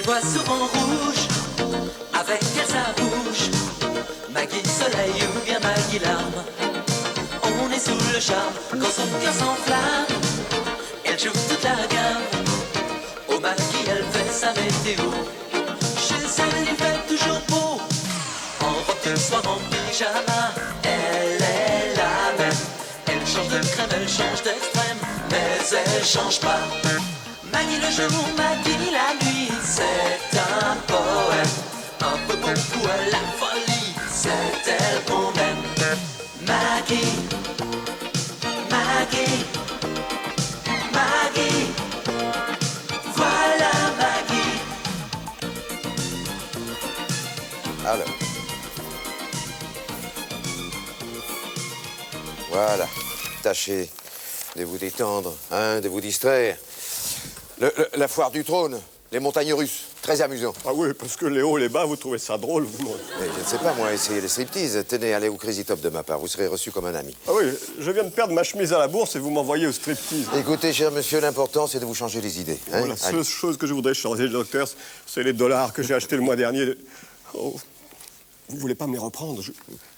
vois souvent rouge, avec elle sa bouche. Maggie soleil ou bien Maggie larme. On est sous le charme quand son cœur s'enflamme. Elle joue toute la gamme. Au Maggie elle fait sa météo. Chez elle il fait toujours beau. En robe de soir, en pyjama. Elle est la même. Elle change de crème, elle change d'extrême, mais elle change pas. Maggie le jour, Maggie la nuit. C'est un poème, un peu beaucoup à la folie. C'est elle qu'on aime. Maggie, Maggie, Maggie. Voilà Maggie. Alors. Voilà. Tâchez de vous détendre, hein, de vous distraire. La foire du trône, les montagnes russes, très amusant. Ah oui, parce que les hauts, les bas, vous trouvez ça drôle, vous. Mais je ne sais pas, moi, essayez les striptease. Tenez, allez au Crazy Top de ma part, vous serez reçu comme un ami. Ah oui, je viens de perdre ma chemise à la bourse et vous m'envoyez au striptease. Écoutez, cher monsieur, l'important, c'est de vous changer les idées. Hein? La seule chose que je voudrais changer, docteur, c'est les dollars que j'ai achetés le mois dernier. Oh, vous voulez pas me les reprendre?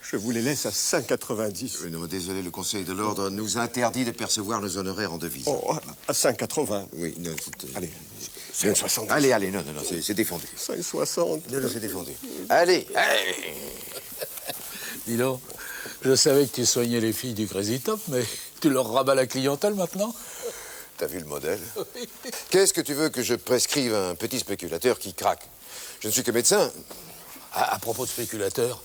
Je vous les laisse à 5,90. Non, désolé, le Conseil de l'Ordre nous interdit de percevoir nos honoraires en devises. Oh, à 5,80. Oui, non, allez, 5,60. Allez, non, c'est défendu. 5,60. Non, c'est défendu. Allez. Dis donc, je savais que tu soignais les filles du Crazy Top, mais tu leur rabats la clientèle maintenant? T'as vu le modèle? Qu'est-ce que tu veux que je prescrive à un petit spéculateur qui craque? Je ne suis que médecin. À propos de spéculateurs,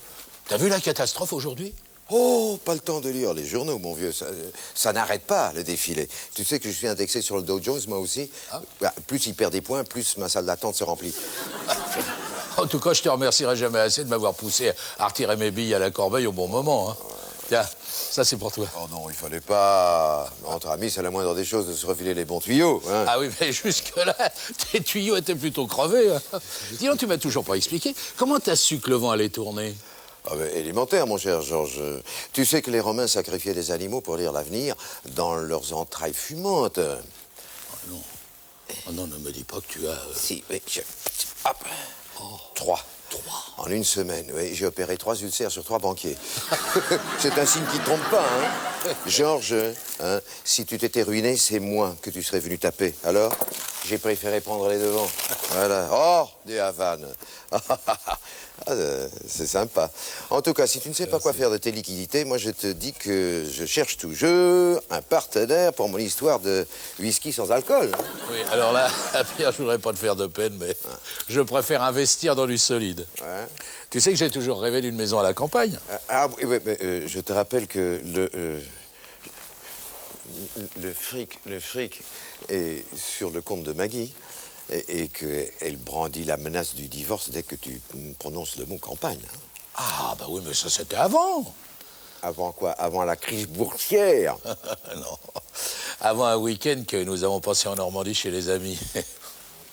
t'as vu la catastrophe aujourd'hui? Oh, pas le temps de lire les journaux, mon vieux. Ça n'arrête pas, le défilé. Tu sais que je suis indexé sur le Dow Jones, moi aussi. Ah. Plus il perd des points, plus ma salle d'attente se remplit. En tout cas, je te remercierai jamais assez de m'avoir poussé à retirer mes billes à la corbeille au bon moment. Hein. Tiens, ça c'est pour toi. Oh non, il fallait pas. Entre amis, c'est la moindre des choses de se refiler les bons tuyaux. Hein. Ah oui, mais jusque-là, tes tuyaux étaient plutôt crevés. Hein. Dis donc, tu m'as toujours pas expliqué. Comment t'as su que le vent allait tourner? Ah ben, élémentaire, mon cher Georges. Tu sais que les Romains sacrifiaient des animaux pour lire l'avenir dans leurs entrailles fumantes. Oh non. Oh non, ne me dis pas que tu as... Si, oui, Hop. Oh. 3. En une semaine, oui. J'ai opéré 3 ulcères sur 3 banquiers. C'est un signe qui ne trompe pas, hein. Georges, hein, si tu t'étais ruiné, c'est moi que tu serais venu taper. Alors, j'ai préféré prendre les devants. Voilà. Oh, des Havanes. C'est sympa. En tout cas, si tu ne sais pas quoi faire de tes liquidités, moi, je te dis que je cherche toujours un partenaire pour mon histoire de whisky sans alcool. Oui, alors là, Pierre, je voudrais pas te faire de peine, mais je préfère investir dans du solide. Ouais. Tu sais que j'ai toujours rêvé d'une maison à la campagne. Oui, mais je te rappelle que le fric est sur le compte de Maggie et qu'elle brandit la menace du divorce dès que tu prononces le mot campagne. Ah, bah oui, mais ça, c'était avant. Avant quoi? Avant la crise boursière? Non. Avant un week-end que nous avons passé en Normandie chez les amis.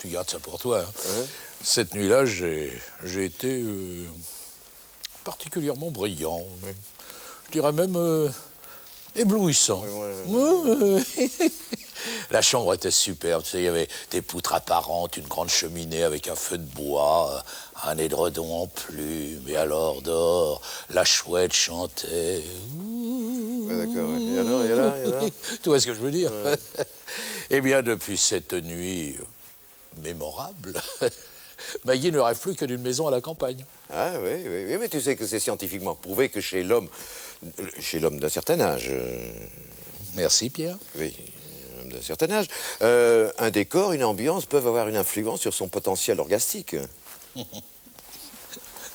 Tu gardes ça pour toi. Hein. Cette nuit-là, j'ai été particulièrement brillant. Je dirais même éblouissant. La chambre était superbe. Tu sais, il y avait des poutres apparentes, une grande cheminée avec un feu de bois, un édredon en plumes. Et alors, dehors, la chouette chantait. Ouais, d'accord. Ouais. Et alors Tu vois ce que je veux dire? Ouais. Eh bien, depuis cette nuit mémorable, Maggie ne rêve plus que d'une maison à la campagne. Ah oui, mais tu sais que c'est scientifiquement prouvé que chez l'homme d'un certain âge... Merci, Pierre. Oui, un homme d'un certain âge. Un décor, une ambiance peuvent avoir une influence sur son potentiel orgastique.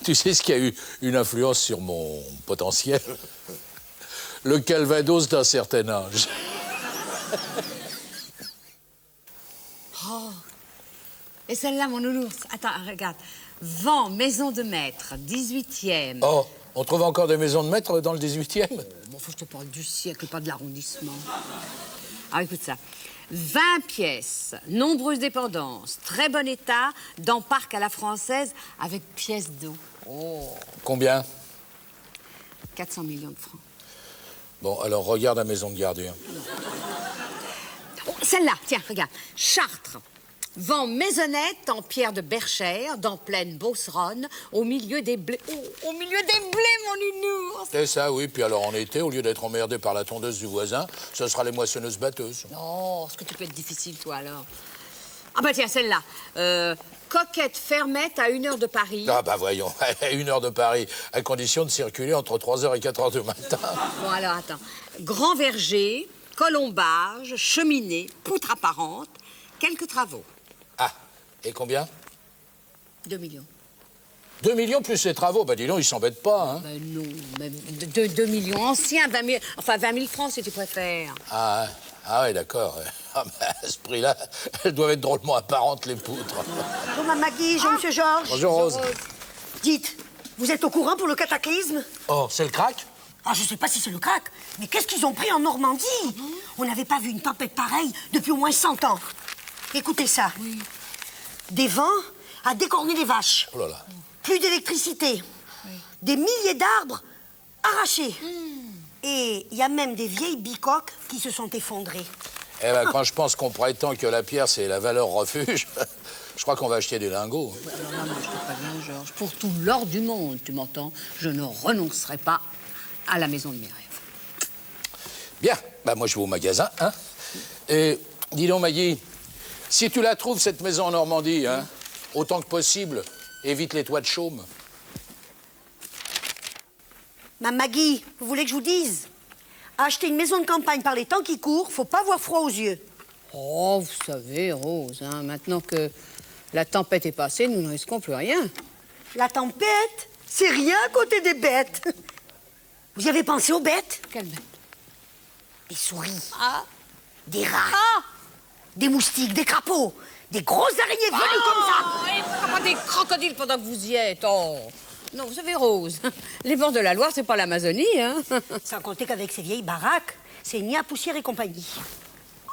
Tu sais ce qui a eu une influence sur mon potentiel? Le Calvados d'un certain âge. Oh. Et celle-là, mon nounours. Attends, regarde. Vent, maison de maître, 18e. Oh, on trouve encore des maisons de maître dans le 18e? Bon, faut que je te parle du siècle, pas de l'arrondissement. Alors, écoute ça. 20 pièces, nombreuses dépendances, très bon état, dans parc à la française, avec pièces d'eau. Oh. Combien? 400 millions de francs. Bon, alors regarde la maison de gardien. Oh, celle-là, tiens, regarde. Chartres. Vend maisonnette en pierre de Berchère, dans plaine Beauceronne, au milieu des blés. Oh, au milieu des blés, mon nounours! C'est ça, oui. Puis alors en été, au lieu d'être emmerdé par la tondeuse du voisin, ce sera les moissonneuses-batteuses. Non, ce que tu peux être difficile, toi, alors. Ah bah tiens, celle-là. Coquette Fermette à 1 heure de Paris. Ah bah voyons, 1 heure de Paris, à condition de circuler entre 3h et 4h du matin. Bon, alors, attends. Grand verger, colombage, cheminée, poutre apparente, quelques travaux. Ah, et combien? 2 millions. 2 millions plus les travaux, bah dis donc, ils s'embêtent pas, hein. Ben non, même 2 millions anciens, 20 000, enfin 20 000 francs si tu préfères. Ah ouais, d'accord. Ah, bah, à ce prix-là, elles doivent être drôlement apparentes, les poutres. Bonjour, Mme Maggie, bonjour, Monsieur Georges. Bonjour, Rose. Dites, vous êtes au courant pour le cataclysme? Oh, c'est le crack? Ah, je sais pas si c'est le crack, mais qu'est-ce qu'ils ont pris en Normandie? On n'avait pas vu une tempête pareille depuis au moins 100 ans. Écoutez ça. Oui. Des vents à décorner les vaches. Oh là là. Plus d'électricité. Oui. Des milliers d'arbres arrachés. Et il y a même des vieilles bicoques qui se sont effondrées. Eh ben, quand je pense qu'on prétend que la pierre, c'est la valeur refuge, je crois qu'on va acheter des lingots. Alors là, moi, je te préviens, Georges, pour tout l'or du monde, tu m'entends, je ne renoncerai pas à la maison de mes rêves. Bien, bah moi je vais au magasin, hein. Et dis donc, Maggie, si tu la trouves, cette maison en Normandie, hein, autant que possible, évite les toits de chaume. Mme Maggie, vous voulez que je vous dise? Acheter une maison de campagne par les temps qui courent, faut pas avoir froid aux yeux. Oh, vous savez, Rose, hein, maintenant que la tempête est passée, nous ne risquons plus rien. La tempête, c'est rien à côté des bêtes. Vous y avez pensé aux bêtes? Quelle bête? Des souris, Ah! des rats, Ah! des moustiques, des crapauds, des grosses araignées venues comme ça. Et pas des crocodiles pendant que vous y êtes, oh! Non, vous savez, Rose, les bords de la Loire, c'est pas l'Amazonie, hein? Sans compter qu'avec ces vieilles baraques, c'est ni à poussière et compagnie.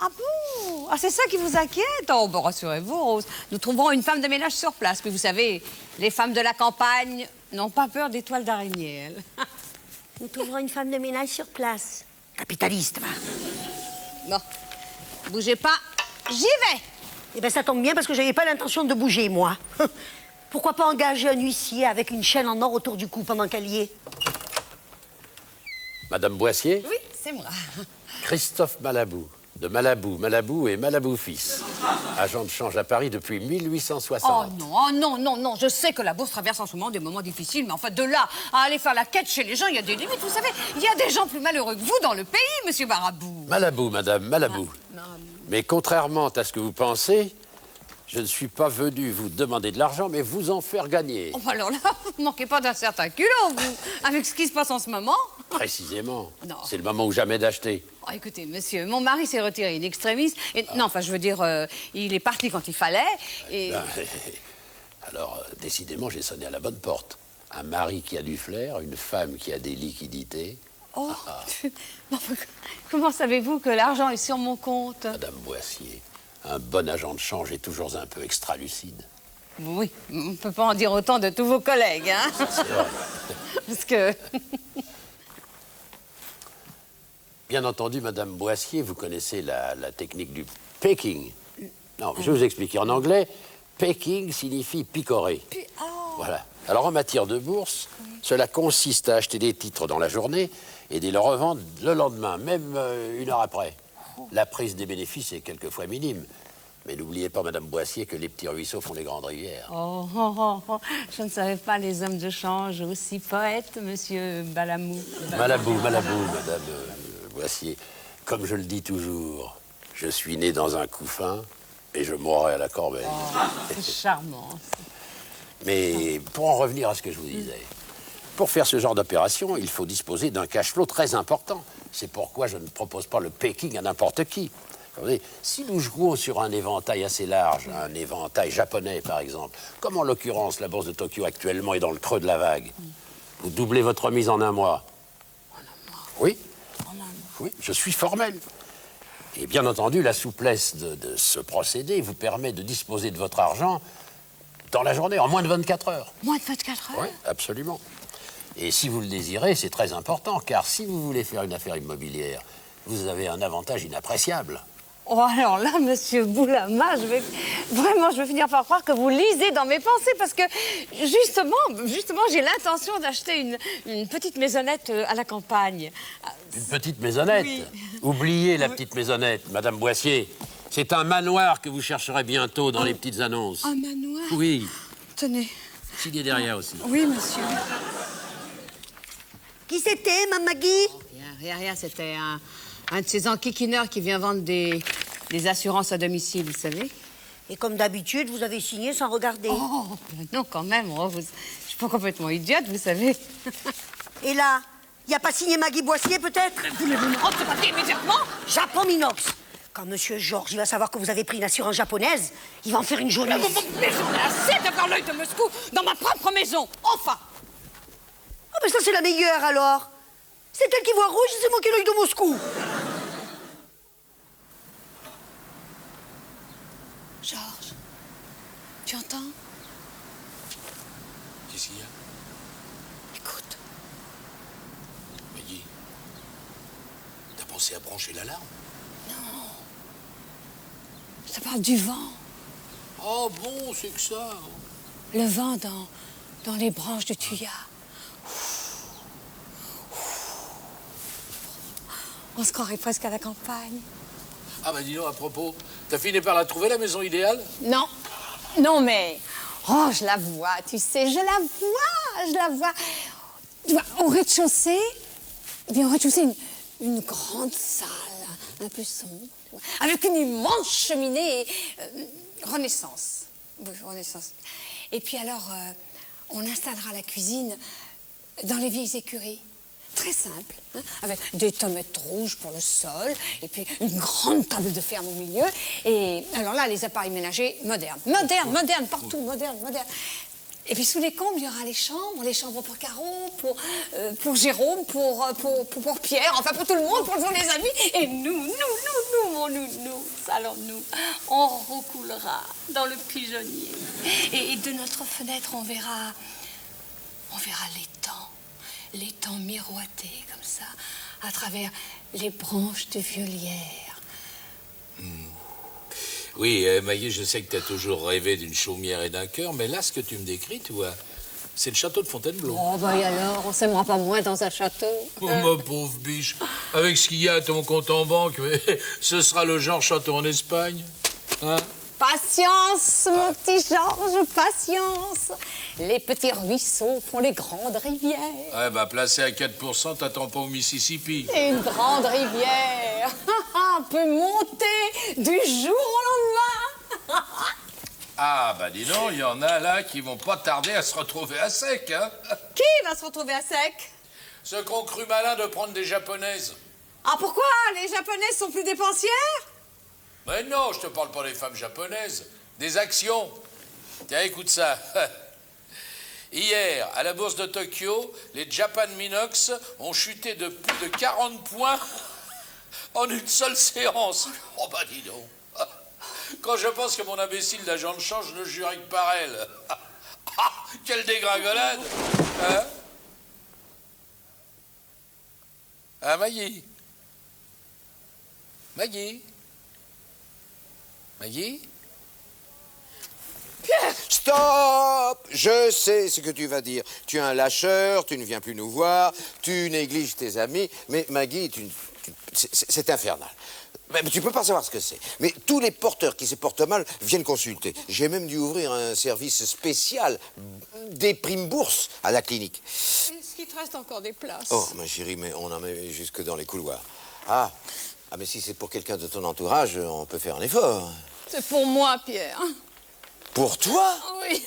Ah bon? Ah, c'est ça qui vous inquiète? Oh, bon, rassurez-vous, Rose. Nous trouverons une femme de ménage sur place. Puis vous savez, les femmes de la campagne n'ont pas peur des toiles d'araignée, elles. Nous trouverons une femme de ménage sur place. Capitaliste, va. Bon, bougez pas, j'y vais! Eh bien, ça tombe bien parce que j'avais pas l'intention de bouger, moi. Pourquoi pas engager un huissier avec une chaîne en or autour du cou pendant qu'elle y est? Madame Boissier? Oui, c'est moi. Christophe Malabou, de Malabou et Malabou fils. Agent de change à Paris depuis 1860. Oh non, je sais que la bourse traverse en ce moment des moments difficiles, mais enfin, de là à aller faire la quête chez les gens, il y a des limites. Vous savez, il y a des gens plus malheureux que vous dans le pays, monsieur Barabou. Malabou, madame, Malabou. Mais contrairement à ce que vous pensez, je ne suis pas venu vous demander de l'argent, mais vous en faire gagner. Oh, alors là, vous manquez pas d'un certain culot, vous, avec ce qui se passe en ce moment. Précisément. Non. C'est le moment ou jamais d'acheter. Oh, écoutez, monsieur, mon mari s'est retiré in extremis. Et, non, enfin, je veux dire, il est parti quand il fallait. Et... Ben, alors, décidément, j'ai sonné à la bonne porte. Un mari qui a du flair, une femme qui a des liquidités. Oh, comment savez-vous que l'argent est sur mon compte? Madame Boissier, un bon agent de change est toujours un peu extra-lucide. Oui, on ne peut pas en dire autant de tous vos collègues, hein? C'est vrai. Parce que... Bien entendu, Madame Boissier, vous connaissez la technique du pegging. Non, je vais vous expliquer. En anglais, pegging signifie picorer. Voilà. Alors, en matière de bourse, cela consiste à acheter des titres dans la journée et de les revendre le lendemain, même 1 heure après. La prise des bénéfices est quelquefois minime. Mais n'oubliez pas, Madame Boissier, que les petits ruisseaux font les grandes rivières. Oh, je ne savais pas les hommes de change aussi poètes, monsieur Balamou. Malabou, Madame Boissier. Comme je le dis toujours, je suis né dans un couffin et je mourrai à la corbeille. Oh, c'est charmant. Mais pour en revenir à ce que je vous disais, pour faire ce genre d'opération, il faut disposer d'un cash flow très important. C'est pourquoi je ne propose pas le pegging à n'importe qui. Vous voyez, si nous jouons sur un éventail assez large, un éventail japonais par exemple, comme en l'occurrence la bourse de Tokyo actuellement est dans le creux de la vague, vous doublez votre remise en 1 mois. Oui, oui, je suis formel. Et bien entendu, la souplesse de ce procédé vous permet de disposer de votre argent dans la journée, en moins de 24 heures. Moins de 24 heures? Oui, absolument. Et si vous le désirez, c'est très important, car si vous voulez faire une affaire immobilière, vous avez un avantage inappréciable. Oh, alors là, monsieur Boulama, je vais finir par croire que vous lisez dans mes pensées parce que, justement, j'ai l'intention d'acheter une petite maisonnette à la campagne. Une petite maisonnette? Oui. Oubliez la petite maisonnette, Madame Boissier. C'est un manoir que vous chercherez bientôt dans les petites annonces. Un manoir? Oui. Tenez. S'il est derrière aussi. Oui, monsieur. Qui c'était, ma Maggie? Rien, c'était un de ces enquiquineurs qui vient vendre des assurances à domicile, vous savez. Et comme d'habitude, vous avez signé sans regarder. Oh, ben non, quand même. Je suis pas complètement idiote, vous savez. Et là, il n'y a pas signé Maggie Boissier, peut-être? Voulez-vous me rendre ce papier immédiatement? Japon Minox. Quand Monsieur Georges il va savoir que vous avez pris une assurance japonaise, il va en faire une journée. Mais j'en ai assez d'avoir l'œil de Moscou dans ma propre maison. Enfin. Oh, mais ça, c'est la meilleure, alors. C'est elle qui voit rouge, c'est moi qui ai l'œil de Moscou. Georges, tu entends? Qu'est-ce qu'il y a? Écoute. Maggie, t'as pensé à brancher l'alarme? Ça parle du vent. Oh bon, c'est que ça. Le vent dans les branches de thuya. On se croirait presque à la campagne. Ah bah dis donc, à propos, t'as fini par la trouver, la maison idéale? Non, mais... Oh, je la vois, tu sais, je la vois. Tu vois, au rez-de-chaussée, une grande salle, un peu sombre, tu vois, avec une immense cheminée, Renaissance. Oui, Renaissance. Et puis alors, on installera la cuisine dans les vieilles écuries. Très simple, hein, avec des tomates rouges pour le sol, et puis une grande table de ferme au milieu. Et alors là, les appareils ménagers modernes. Modernes, partout, modernes. Et puis sous les combles, il y aura les chambres pour Caro, pour Jérôme, pour Pierre, enfin pour tout le monde, pour les amis. Et nous, mon nounou, alors nous, on recoulera dans le pigeonnier. Et de notre fenêtre, on verra l'étang miroiter comme ça, à travers les branches de violière. Oui, Maggie, je sais que t'as toujours rêvé d'une chaumière et d'un cœur, mais là, ce que tu me décris, tu vois, c'est le château de Fontainebleau. Oh, bah et alors, on s'aimera pas moins dans un château. Oh, ma pauvre biche, avec ce qu'il y a à ton compte en banque, ce sera le genre château en Espagne, hein? Patience, mon petit Georges, patience. Les petits ruisseaux font les grandes rivières. Ouais, bah, placé à 4%, t'attends pas au Mississippi. Et une grande rivière peut monter du jour au lendemain. Ah, bah, dis donc, il y en a là qui vont pas tarder à se retrouver à sec, hein? Qui va se retrouver à sec? Ceux qui ont cru malin de prendre des japonaises. Ah, pourquoi? Les japonaises sont plus dépensières? Mais non, je te parle pas des femmes japonaises, des actions. Tiens, écoute ça. Hier, à la bourse de Tokyo, les Japan Minox ont chuté de plus de 40 points en une seule séance. Oh bah dis donc. Quand je pense que mon imbécile d'agent de change ne jurait que par elle. Ah, quelle dégringolade, hein? Ah, Maggie? Maggie? Pierre! Stop! Je sais ce que tu vas dire. Tu es un lâcheur, tu ne viens plus nous voir, tu négliges tes amis, mais Maggie, c'est infernal. Mais tu peux pas savoir ce que c'est. Mais tous les porteurs qui se portent mal viennent consulter. J'ai même dû ouvrir un service spécial des primes bourses à la clinique. Est-ce qu'il te reste encore des places? Oh, ma chérie, mais on en met jusque dans les couloirs. Ah, mais si c'est pour quelqu'un de ton entourage, on peut faire un effort. C'est pour moi, Pierre. Pour toi? Oui.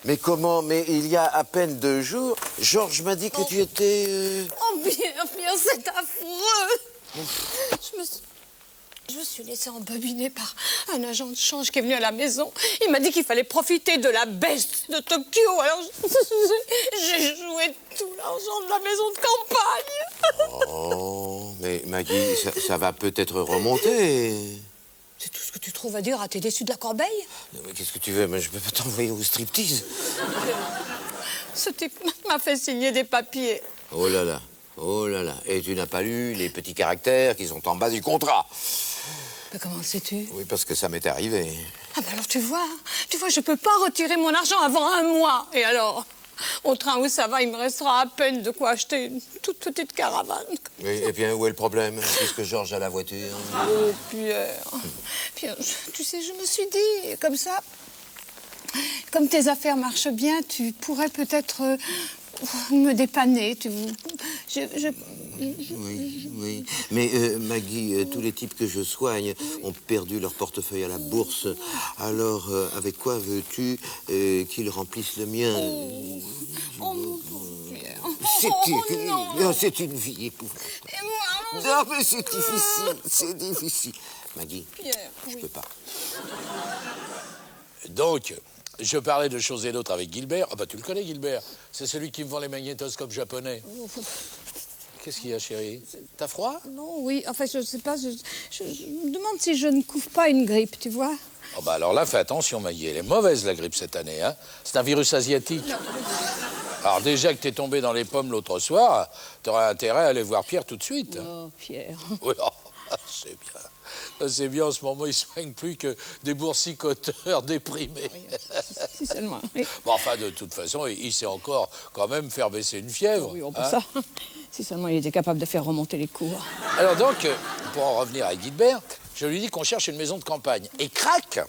Mais comment? Mais il y a à peine 2 jours, Georges m'a dit que tu étais... Oh, Pierre, c'est affreux. Je me suis laissée embobiner par un agent de change qui est venu à la maison. Il m'a dit qu'il fallait profiter de la baisse de Tokyo. Alors, j'ai joué tout l'argent de la maison de campagne. Oh, mais Maggie, ça va peut-être remonter. C'est tout ce que tu trouves à dire à tes déçus de la corbeille? Mais qu'est-ce que tu veux? Mais je peux pas t'envoyer au striptease. Ce type m'a fait signer des papiers. Oh là là. Et tu n'as pas lu les petits caractères qui sont en bas du contrat. Mais comment le sais-tu? Oui, parce que ça m'est arrivé. Ah ben alors tu vois, je peux pas retirer mon argent avant un mois. Et alors, au train où ça va, il me restera à peine de quoi acheter une toute petite caravane. Oui, et bien, où est le problème, puisque Georges a la voiture? Oh, Pierre. Pierre, tu sais, je me suis dit, comme ça, comme tes affaires marchent bien, tu pourrais peut-être me dépanner. Oui. Mais Maggie, tous les types que je soigne ont perdu leur portefeuille à la bourse. Alors, avec quoi veux-tu qu'ils remplissent le mien? Oh, mon Pierre. C'est une vie épouvantable. Non, mais c'est difficile. Maggie, Pierre, je peux pas. Donc, je parlais de choses et d'autres avec Gilbert. Ah bah tu le connais, Gilbert. C'est celui qui me vend les magnétoscopes japonais. Qu'est-ce qu'il y a, chérie? T'as froid? Non, oui, enfin, je sais pas, je me demande si je ne couvre pas une grippe, tu vois. Oh bah alors là, fais attention, Maggie. Elle est mauvaise, la grippe, cette année. Hein. C'est un virus asiatique. Alors déjà que t'es tombé dans les pommes l'autre soir, t'aurais intérêt à aller voir Pierre tout de suite. Oh, Pierre. Oui, c'est bien. C'est bien, en ce moment, ils ne soignent plus que des boursicoteurs déprimés. Si seulement. Oui. Bon, enfin, de toute façon, il sait encore quand même faire baisser une fièvre. Oui, on peut ça. Si seulement il était capable de faire remonter les cours. Alors donc, pour en revenir à Gilbert, je lui dis qu'on cherche une maison de campagne. Et crac!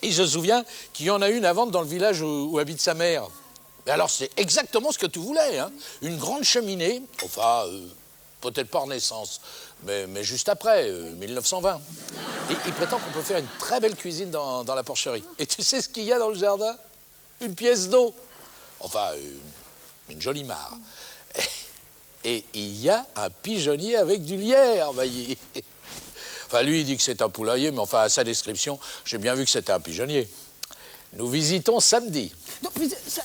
Il se souvient qu'il y en a une à vendre dans le village où habite sa mère. Mais alors, c'est exactement ce que tu voulais, hein. Une grande cheminée, enfin, peut-être pas Renaissance, mais juste après, 1920. Et il prétend qu'on peut faire une très belle cuisine dans la porcherie. Et tu sais ce qu'il y a dans le jardin? Une pièce d'eau. Enfin, une jolie mare. Et il y a un pigeonnier avec du lierre, voyez. Enfin, lui, il dit que c'est un poulailler, mais enfin, à sa description, j'ai bien vu que c'était un pigeonnier. Nous visitons samedi. Non, mais ça...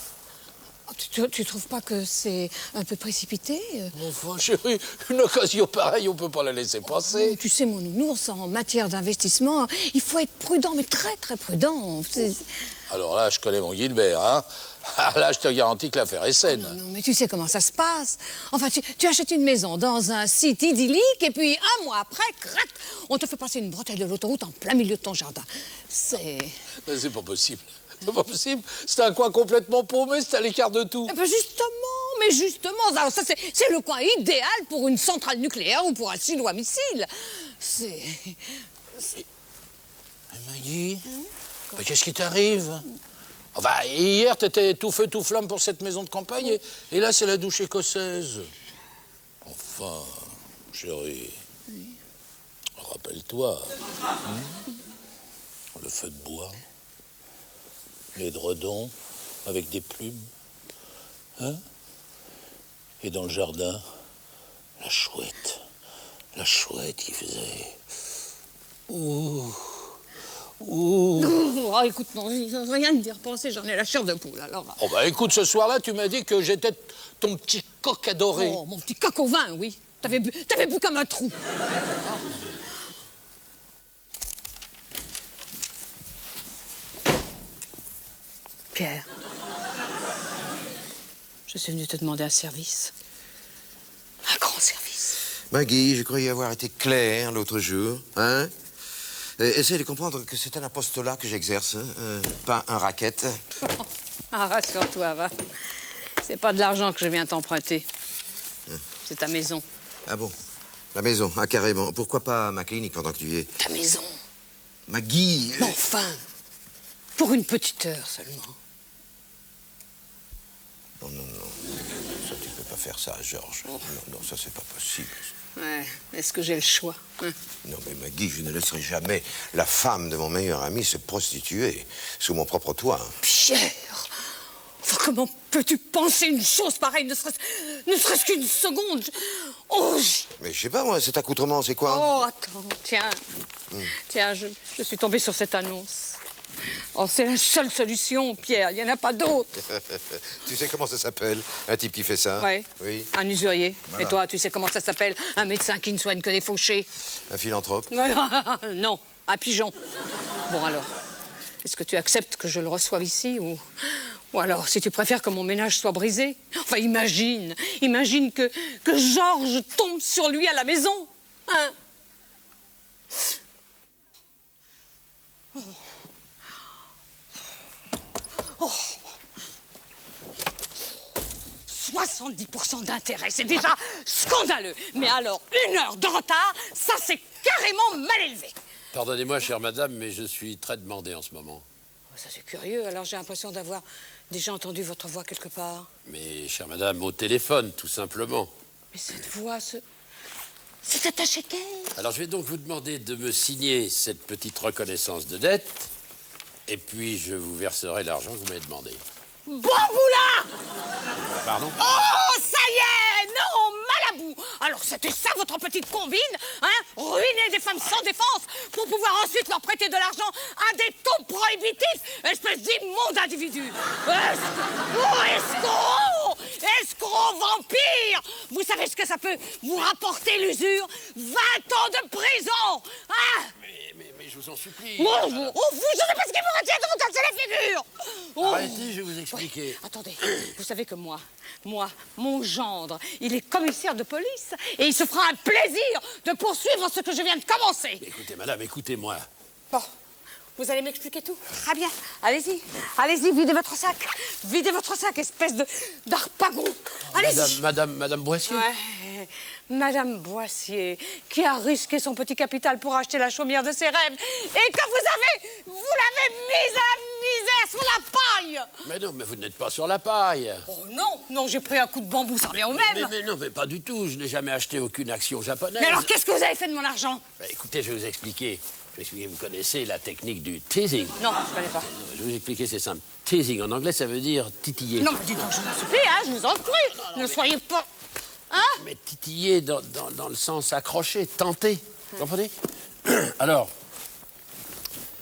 Tu trouves pas que c'est un peu précipité? Enfin, chérie, une occasion pareille, on peut pas la laisser passer. Tu sais, mon nounours, en matière d'investissement, il faut être prudent, mais très, très prudent. Alors là, je connais mon Gilbert, hein. Là, je te garantis que l'affaire est saine. Non, mais tu sais comment ça se passe. Enfin, tu achètes une maison dans un site idyllique, et puis un mois après, crac, on te fait passer une bretelle de l'autoroute en plein milieu de ton jardin. C'est... Mais c'est pas possible. C'est pas possible. C'est un coin complètement paumé, c'est à l'écart de tout. Eh ben justement, alors ça c'est le coin idéal pour une centrale nucléaire ou pour un silo à missile. C'est... Maggie, mais qu'est-ce qui t'arrive? Enfin, hier, t'étais tout feu, tout flamme pour cette maison de campagne, et là, c'est la douche écossaise. Enfin, chérie, rappelle-toi, le feu de bois, l'édredon avec des plumes, hein? Et dans le jardin, la chouette qui faisait... Ouh. Oh, écoute, non, rien d'y repenser, j'en ai la chair de poule, alors... Oh, bah écoute, ce soir-là, tu m'as dit que j'étais ton petit coq adoré. Oh, mon petit coq au vin, oui. T'avais bu comme un trou. Pierre, je suis venue te demander un service. Un grand service. Maggie, je croyais avoir été clair l'autre jour, hein? Essaye de comprendre que c'est un apostolat que j'exerce, hein? Pas un racket. Ah, rassure-toi, va. C'est pas de l'argent que je viens t'emprunter. C'est ta maison. Ah bon? La maison, ah carrément. Pourquoi pas ma clinique pendant que tu y es? Ta maison. Maggie... Mais enfin, pour une petite heure seulement. Non. Ça, tu peux pas faire ça, Georges. Non, ça, c'est pas possible. Ouais, est-ce que j'ai le choix, hein? Non, mais Maggie, je ne laisserai jamais la femme de mon meilleur ami se prostituer sous mon propre toit. Pierre, enfin, comment peux-tu penser une chose pareille, ne serait-ce qu'une seconde? Oh, Mais je sais pas, moi, cet accoutrement, c'est quoi? Oh, attends, tiens. Tiens, je suis tombée sur cette annonce. Oh, c'est la seule solution, Pierre, il n'y en a pas d'autre. Tu sais comment ça s'appelle, un type qui fait ça? Ouais. Oui. Un usurier. Voilà. Et toi, tu sais comment ça s'appelle? Un médecin qui ne soigne que des fauchés. Un philanthrope? Non, un pigeon. Bon, alors, est-ce que tu acceptes que je le reçoive ici ou alors, si tu préfères que mon ménage soit brisé? Enfin, imagine que Georges tombe sur lui à la maison. Hein? 70% d'intérêt, c'est déjà scandaleux. Mais alors, 1 heure de retard, ça c'est carrément mal élevé. Pardonnez-moi, chère madame, mais je suis très demandé en ce moment. Ça c'est curieux, alors j'ai l'impression d'avoir déjà entendu votre voix quelque part. Mais, chère madame, au téléphone, tout simplement. Mais cette voix, c'est attaché quelle? Alors, je vais donc vous demander de me signer cette petite reconnaissance de dette, et puis je vous verserai l'argent que vous m'avez demandé. Bamboula! Pardon? Oh, ça y est! Non, Malabou! Alors, c'était ça votre petite combine, hein? Ruiner des femmes sans défense pour pouvoir ensuite leur prêter de l'argent à des taux prohibitifs, espèce d'immonde individu! Escroc! Escroc vampire! Vous savez ce que ça peut vous rapporter, l'usure? 20 ans de prison! Hein? Mais je vous en supplie. Oh, vous, je sais pas ce qui vous retient de vous casser la figure! Oh. Arrêtez, je vais vous expliquer. Oui, attendez, vous savez que moi, mon gendre, il est commissaire de police et il se fera un plaisir de poursuivre ce que je viens de commencer. Écoutez, madame, écoutez-moi. Bon, vous allez m'expliquer tout? Très bien, allez-y, videz votre sac, espèce d'harpagon. Allez-y. Madame Boissier? Ouais, Madame Boissier, qui a risqué son petit capital pour acheter la chaumière de ses rêves et que vous l'avez mise à misère sur la paille. Mais non, mais vous n'êtes pas sur la paille. Oh non, j'ai pris un coup de bambou, ça revient au même. Mais non, mais pas du tout. Je n'ai jamais acheté aucune action japonaise. Mais alors, qu'est-ce que vous avez fait de mon argent? Écoutez, je vais vous expliquer. Vous connaissez la technique du teasing? Non, je connais pas. Je vais vous expliquer, c'est simple. Teasing, en anglais, ça veut dire titiller. Non, mais dis donc, je vous en supplie, hein, je vous en prie. Ne soyez pas... Hein? Mais titiller dans le sens accroché, tenter. Vous comprenez? Alors,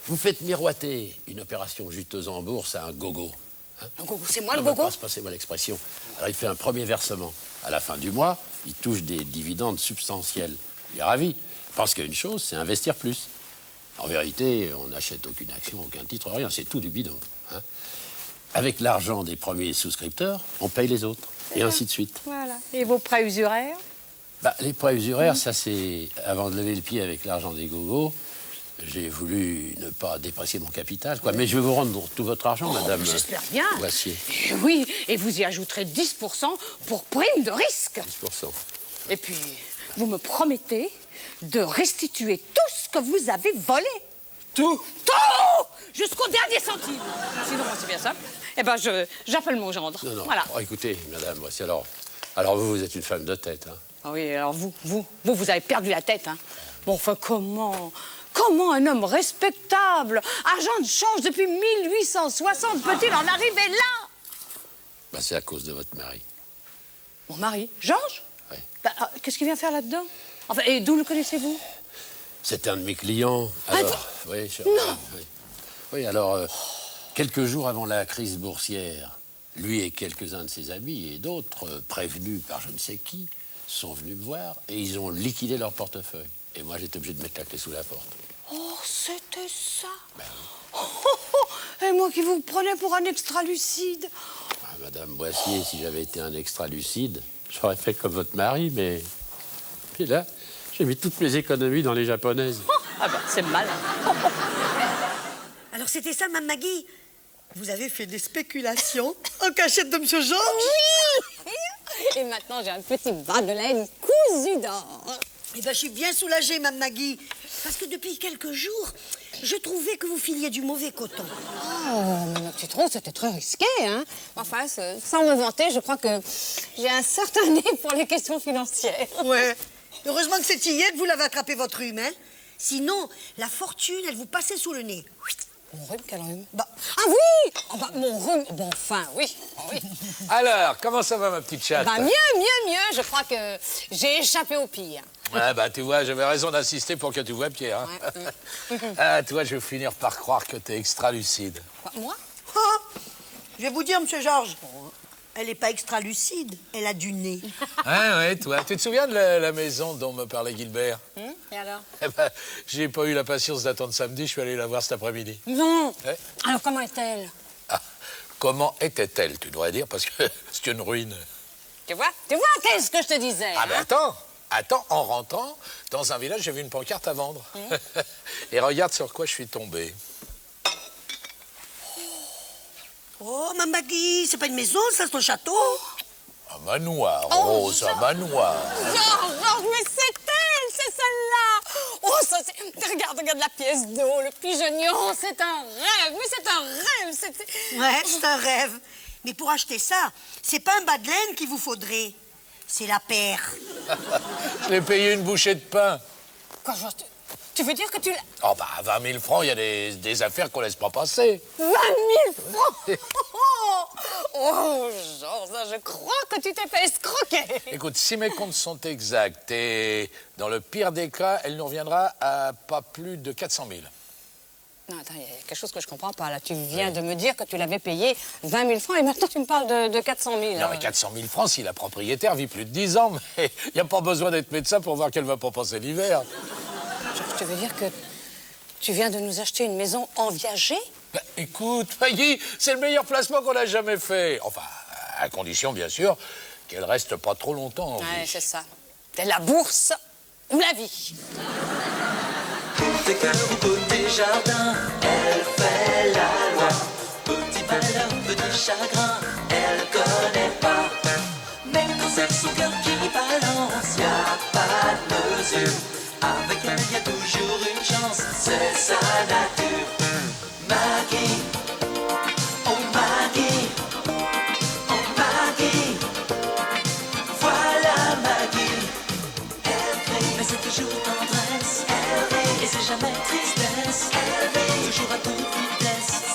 vous faites miroiter une opération juteuse en bourse à un gogo. Hein? Un gogo, c'est moi le gogo? Passez-moi l'expression. Alors, il fait un premier versement. À la fin du mois, il touche des dividendes substantiels. Il est ravi. Parce qu'une chose, c'est investir plus. En vérité, on n'achète aucune action, aucun titre, rien. C'est tout du bidon. Hein? Avec l'argent des premiers souscripteurs, on paye les autres. Et ainsi de suite. Voilà. Et vos prêts usuraires? Les prêts usuraires, ça c'est... Avant de lever le pied avec l'argent des gogos, j'ai voulu ne pas dépasser mon capital, quoi. Mais je vais vous rendre tout votre argent, madame. J'espère bien. Boissier. Et oui, et vous y ajouterez 10% pour prime de risque. 10%. Et puis, vous me promettez de restituer tout ce que vous avez volé. Tout? Tout! Jusqu'au dernier centime. Sinon, c'est bien simple. Eh ben, j'appelle mon gendre. Non. Voilà. Oh, écoutez, madame, voici alors vous êtes une femme de tête, hein. Ah oui, alors vous avez perdu la tête, hein. Bon, enfin, comment un homme respectable, agent de change depuis 1860, peut-il en arriver là? C'est à cause de votre mari. Mon mari? Georges? Oui. Qu'est-ce qu'il vient faire là-dedans? Enfin, et d'où le connaissez-vous? C'est un de mes clients. Alors, oui, Non. Oui, alors, quelques jours avant la crise boursière, lui et quelques-uns de ses amis et d'autres, prévenus par je ne sais qui, sont venus me voir et ils ont liquidé leur portefeuille. Et moi, j'étais obligé de mettre la clé sous la porte. Oh, c'était ça? Ben oui. Et moi qui vous prenais pour un extra-lucide. Madame Boissier, si j'avais été un extra-lucide, j'aurais fait comme votre mari, mais... Puis là, j'ai mis toutes mes économies dans les japonaises. C'est malin. Alors c'était ça, Mme Maggie? Vous avez fait des spéculations en cachette de M. Georges? Oui. Et maintenant, j'ai un petit bas de laine cousu d'or. Eh bien, je suis bien soulagée, Mme Maggie. Parce que depuis quelques jours, je trouvais que vous filiez du mauvais coton. Oh, mais notre citron, c'était très risqué, hein. Enfin, sans me vanter, je crois que j'ai un certain nez pour les questions financières. Ouais. Heureusement que c'est hier que vous l'avez attrapé votre rhume, hein. Sinon, la fortune, elle vous passait sous le nez. Mon rhume, quel rhume? Ah oui! Mon rhume, bon, enfin, oui. Alors, comment ça va, ma petite chatte? Mieux. Je crois que j'ai échappé au pire. Ouais, tu vois, j'avais raison d'insister pour que tu vois, Pierre. Hein. Ah, toi, je vais finir par croire que t'es extra-lucide. Quoi, moi? Ah, je vais vous dire, M. Georges, elle n'est pas extra-lucide, elle a du nez. Ouais, toi. Tu te souviens de la maison dont me parlait Gilbert? Et alors? J'ai pas eu la patience d'attendre samedi, je suis allé la voir cet après-midi. Non. Ouais. Alors, comment est-elle? Comment était-elle, tu devrais dire, parce que c'est une ruine. Tu vois, qu'est-ce que je te disais? Ah, ben attends, Attends, en rentrant, dans un village, j'ai vu une pancarte à vendre. Et regarde sur quoi je suis tombé. Oh, ma Maggie, c'est pas une maison, ça, c'est ton château? Un manoir, Rose, un manoir. Georges, mais c'est elle, c'est celle-là. Oh, ça, c'est... Regarde la pièce d'eau, le pigeonnier, c'est un rêve, mais c'est un rêve. Ouais, c'est un rêve. Mais pour acheter ça, c'est pas un bas de laine qu'il vous faudrait. C'est la paire. Je l'ai payé une bouchée de pain. Quoi, Georges, tu veux dire que tu l'as... Oh, bah, 20 000 francs, il y a des affaires qu'on laisse pas passer. 20 000 francs. Oh, Georges, je crois que tu t'es fait escroquer. Écoute, si mes comptes sont exacts, et dans le pire des cas, elle nous reviendra à pas plus de 400 000. Non, attends, il y a quelque chose que je comprends pas, là. Tu viens de me dire que tu l'avais payé 20 000 francs et maintenant tu me parles de 400 000. Non, mais 400 000 francs, si la propriétaire vit plus de 10 ans, mais il n'y a pas besoin d'être médecin pour voir qu'elle va pas passer l'hiver. Georges, tu veux dire que tu viens de nous acheter une maison en viager? Bah, écoute, Maggie, c'est le meilleur placement qu'on a jamais fait. Enfin, à condition, bien sûr, qu'elle reste pas trop longtemps en vie. Ouais, c'est ça. C'est la bourse ou la vie. Côté cœur ou côté jardin, elle fait la loi. Petit malheur, petit chagrin, elle connaît pas. Mais quand c'est son cœur qui balance, y a pas de mesure. Avec elle, y a toujours une chance, c'est sa nature. Maggie, oh Maggie, oh Maggie, voilà Maggie. Elle crie, mais c'est toujours tendresse. Elle rit, et c'est jamais tristesse. Elle rit, toujours à toute vitesse.